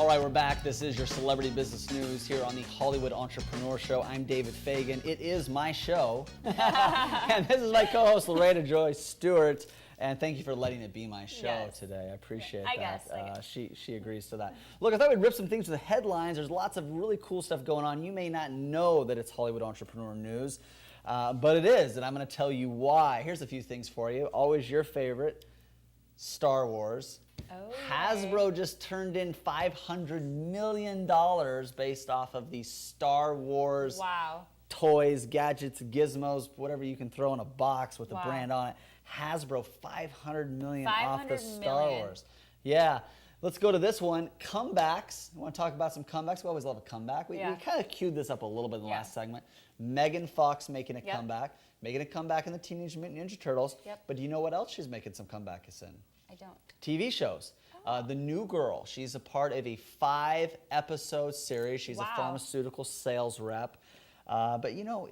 All right, we're back. This is your Celebrity Business News here on the Hollywood Entrepreneur Show. I'm David Fagan. It is my show. And this is my co-host, Lorena Joy Stewart. And thank you for letting it be my show today. I appreciate that. I guess. She agrees to that. Look, I thought we'd rip some things to the headlines. There's lots of really cool stuff going on. You may not know that it's Hollywood Entrepreneur News, but it is, and I'm going to tell you why. Here's a few things for you. Always your favorite, Star Wars. Oh, Hasbro just turned in $500 million based off of the Star Wars toys, gadgets, gizmos, whatever you can throw in a box with the brand on it. Hasbro, $500 million off the Star Wars. Yeah. Let's go to this one. Comebacks. I want to talk about some comebacks. We always love a comeback. We kind of queued this up a little bit in the last segment. Megan Fox making a comeback. Making a comeback in the Teenage Mutant Ninja Turtles. But do you know what else she's making some comebacks in? I don't. TV shows. The New Girl. She's a part of a 5-episode series. She's a pharmaceutical sales rep. But, you know,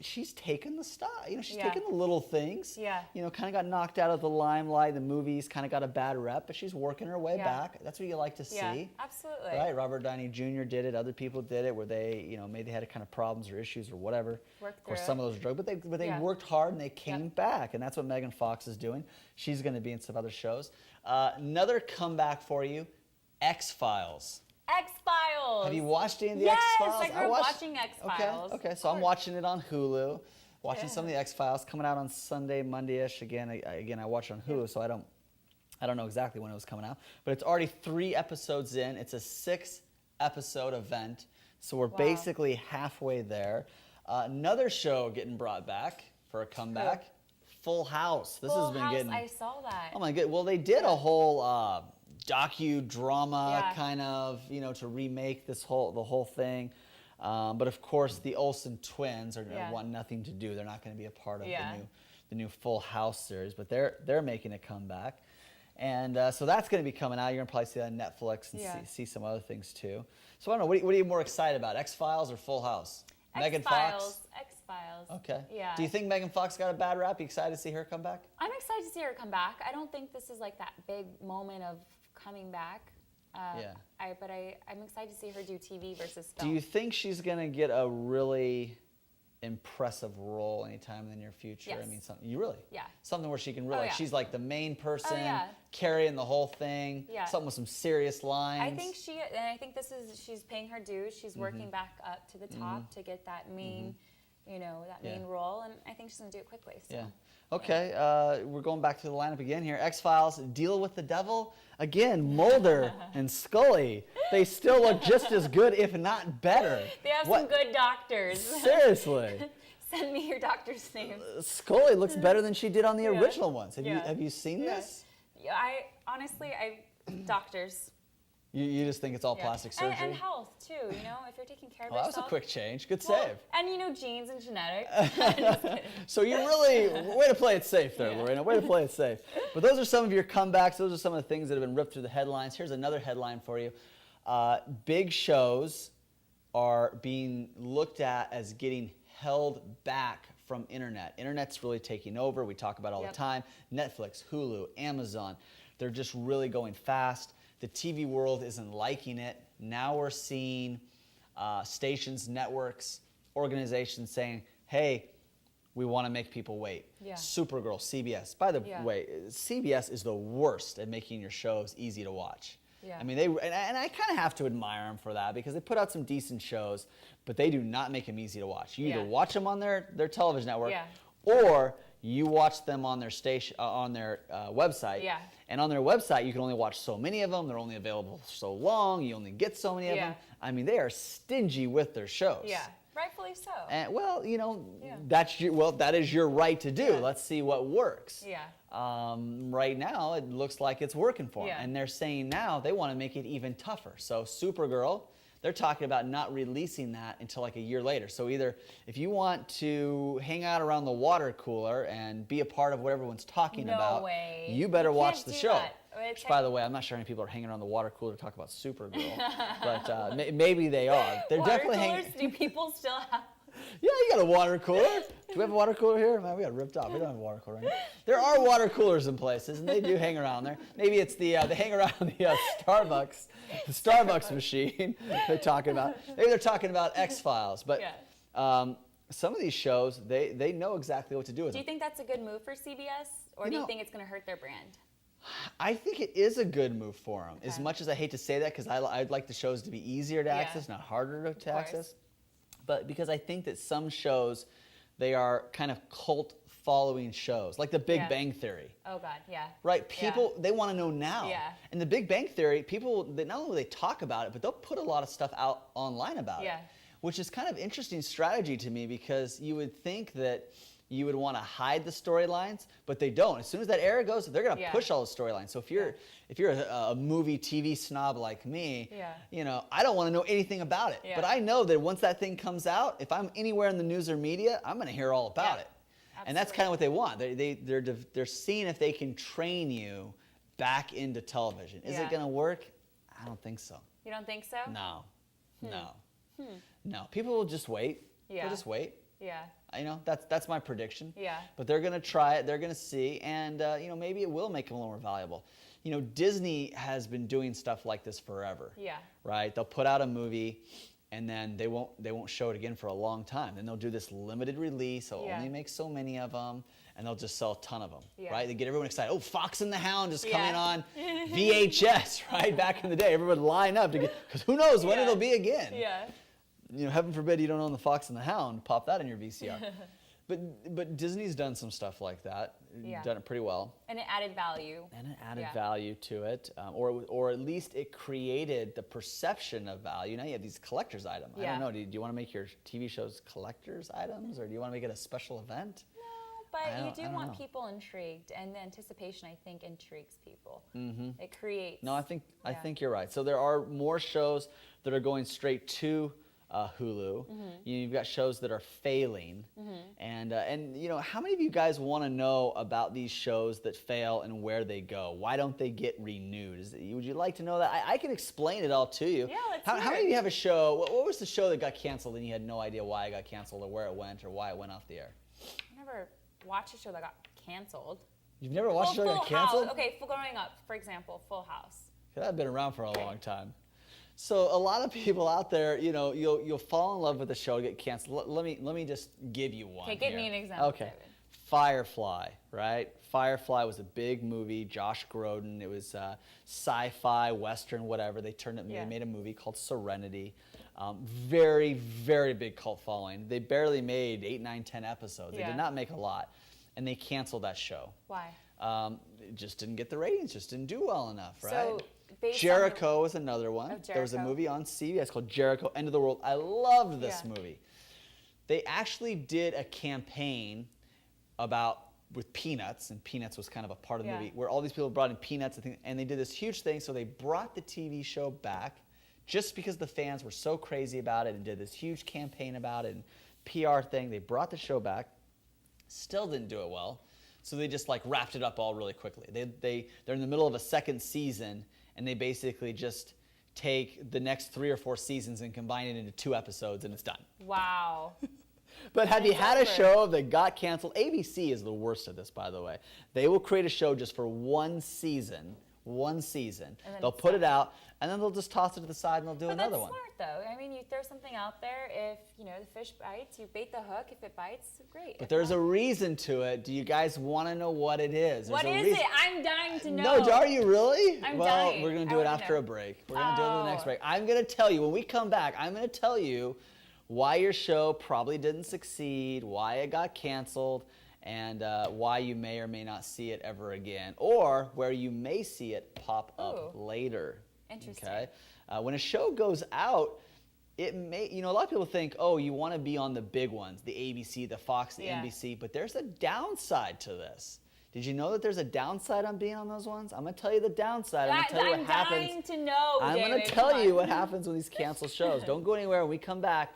she's taken the stuff. You know, she's taken the little things. You know, kind of got knocked out of the limelight. The movies kind of got a bad rep, but she's working her way back. That's what you like to see. Yeah, absolutely. Right? Robert Downey Jr. did it. Other people did it where they, you know, maybe they had kind of problems or issues or whatever. Worked of course, through some of those are drugs, but they worked hard and they came back. And that's what Megan Fox is doing. She's going to be in some other shows. Another comeback for you, X-Files. X-Files. Have you watched any of the X-Files? Yes, I grew up watching X-Files. Okay, so I'm watching it on Hulu, watching some of the X-Files, coming out on Sunday, Monday-ish. Again, I watch it on Hulu, so I don't know exactly when it was coming out, but it's already 3 episodes in. It's a 6-episode event, so we're basically halfway there. Another show getting brought back for a comeback, Full House. This has been getting. I saw that. Oh my god! Well, they did a whole docudrama kind of, you know, to remake the whole thing. But of course, the Olsen twins want nothing to do. They're not going to be a part of the new Full House series, but they're making a comeback. And so that's going to be coming out. You're going to probably see that on Netflix and see some other things too. So I don't know, what are you more excited about, X-Files or Full House? Megan Fox? X-Files. Okay. Yeah. Do you think Megan Fox got a bad rap? You excited to see her come back? I'm excited to see her come back. I don't think this is like that big moment of coming back. I'm excited to see her do TV versus film. Do you think she's going to get a really impressive role anytime in the near future? Yes. I mean, something where she can really, she's like the main person, carrying the whole thing, something with some serious lines. I think she's paying her dues. She's working back up to the top to get that main, main role, and I think she's going to do it quickly. So. Yeah. Okay, we're going back to the lineup again here. X-Files, Deal with the Devil. Again, Mulder and Scully. They still look just as good, if not better. They have some good doctors. Seriously. Send me your doctor's name. Scully looks better than she did on the original ones. Have you seen this? Yeah, honestly, doctors. You just think it's all plastic surgery? And health, too, you know, if you're taking care of yourself. yourself. That was a quick change. Good save. And, you know, genes and genetics. So you really, way to play it safe there, Lorena. Way to play it safe. But those are some of your comebacks. Those are some of the things that have been ripped through the headlines. Here's another headline for you. Big shows are being looked at as getting held back from internet. Internet's really taking over. We talk about it all the time. Netflix, Hulu, Amazon. They're just really going fast. The TV world isn't liking it. Now we're seeing stations, networks, organizations saying, hey, we want to make people wait. Supergirl, CBS. By the way, CBS is the worst at making your shows easy to watch. I mean, and I kind of have to admire them for that because they put out some decent shows, but they do not make them easy to watch. You either watch them on their television network or you watch them on their station, on their website. And on their website, you can only watch so many of them. They're only available for so long. You only get so many of them. I mean, they are stingy with their shows. Rightfully so. And, well, you know, that is your right to do. Let's see what works. Right now, it looks like it's working for them. And they're saying now they want to make it even tougher. So Supergirl, they're talking about not releasing that until like a year later. So either if you want to hang out around the water cooler and be a part of what everyone's talking about, you better watch the show. Which, by the way, I'm not sure how many people are hanging around the water cooler to talk about Supergirl, but maybe they are. They're water definitely coolers, do people still have? Yeah, you got a water cooler. Do we have a water cooler here? Man, we got ripped off. We don't have a water cooler right now. There are water coolers in places, and they do hang around there. Maybe it's they hang around the Starbucks machine they're talking about. Maybe they're talking about X-Files. But some of these shows, they know exactly what to do with them. Do you think that's a good move for CBS, or do you think it's going to hurt their brand? I think it is a good move for them. Okay. As much as I hate to say that, because I'd like the shows to be easier to access, not harder to access. But because I think that some shows, they are kind of cult following shows, like The Big Bang Theory. Oh God, yeah. Right, people, they want to know now. Yeah. And The Big Bang Theory, people, they not only will they talk about it, but they'll put a lot of stuff out online about it. Which is kind of interesting strategy to me, because you would think that you would want to hide the storylines, but they don't. As soon as that era goes, they're going to push all the storylines. So if you're a movie TV snob like me, you know, I don't want to know anything about it. But I know that once that thing comes out, if I'm anywhere in the news or media, I'm going to hear all about it. Absolutely. And that's kind of what they want. They're seeing if they can train you back into television. Is it going to work? I don't think so. You don't think so? No. No. People will just wait. They'll just wait. You know, that's my prediction. But they're going to try it. They're going to see. And, you know, maybe it will make them a little more valuable. You know, Disney has been doing stuff like this forever. Right? They'll put out a movie, and then they won't show it again for a long time. Then they'll do this limited release. They'll only make so many of them, and they'll just sell a ton of them. Right? They get everyone excited. Oh, Fox and the Hound is coming on VHS, right? Back in the day, everyone would line up to get, because who knows when it'll be again. You know, heaven forbid you don't own the Fox and the Hound. Pop that in your VCR. But Disney's done some stuff like that. Done it pretty well. And it added value. And it added value to it, or at least it created the perception of value. Now you have these collector's items. I don't know. Do you want to make your TV shows collector's items, or do you want to make it a special event? No, but you do want people intrigued, and the anticipation, I think, intrigues people. It creates. No, I think you're right. So there are more shows that are going straight to Hulu. You've got shows that are failing, and you know, how many of you guys want to know about these shows that fail and where they go? Why don't they get renewed? Would you like to know that? I can explain it all to you. Yeah, let's how hear many of you have a show? What was the show that got canceled and you had no idea why it got canceled or where it went or why it went off the air? I never watched a show that got canceled. You've never watched a show that got canceled? Okay, growing up, for example, Full House. I've been around for a long time. So a lot of people out there, you know, you'll fall in love with the show, get canceled. Let me just give you one. Okay, give me an example. Okay, David. Firefly, right? Firefly was a big movie. Josh Groban. It was sci-fi, western, whatever. They made a movie called Serenity. Very, very big cult following. They barely made 8, 9, 10 episodes. They did not make a lot, and they canceled that show. Why? It just didn't get the ratings. Just didn't do well enough, right? So, Jericho was another one. There was a movie on CBS called Jericho, End of the World. I loved this movie. They actually did a campaign with Peanuts, and Peanuts was kind of a part of the movie, where all these people brought in Peanuts, and they did this huge thing. So they brought the TV show back just because the fans were so crazy about it and did this huge campaign about it and PR thing. They brought the show back. Still didn't do it well. So they just like wrapped it up all really quickly. They're in the middle of a second season, and they basically just take the next 3 or 4 seasons and combine it into 2 episodes, and it's done. Wow. But have you had a show that got canceled? ABC is the worst at this, by the way. They will create a show just for one season. They'll put it out, and then they'll just toss it to the side, and they'll do another one. But that's smart, though. I mean, you throw something out there. If, you know, the fish bites, you bait the hook. If it bites, great. But there's a reason to it. Do you guys want to know what it is? What is it? I'm dying to know. No, are you really? I'm well, dying. We're going to do it after a break. We're going to do it in the next break. I'm going to tell you, when we come back, I'm going to tell you why your show probably didn't succeed, why it got canceled, and why you may or may not see it ever again, or where you may see it pop up later. Interesting. Okay? When a show goes out, it may, you know, a lot of people think, oh, you want to be on the big ones, the ABC, the Fox, the NBC, but there's a downside to this. Did you know that there's a downside on being on those ones? I'm going to tell you the downside. I'm going to tell you what happens. I'm dying to know, I'm going to tell you what happens when these cancel shows. Don't go anywhere. When we come back,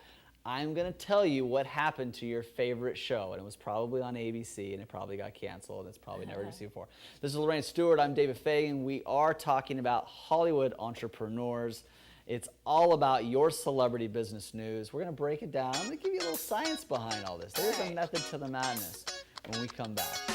I'm going to tell you what happened to your favorite show. And it was probably on ABC, and it probably got canceled, and it's probably never seen before. This is Lorena Stewart. I'm David Fagan. We are talking about Hollywood entrepreneurs. It's all about your celebrity business news. We're going to break it down. I'm going to give you a little science behind all this. There's a method to the madness when we come back.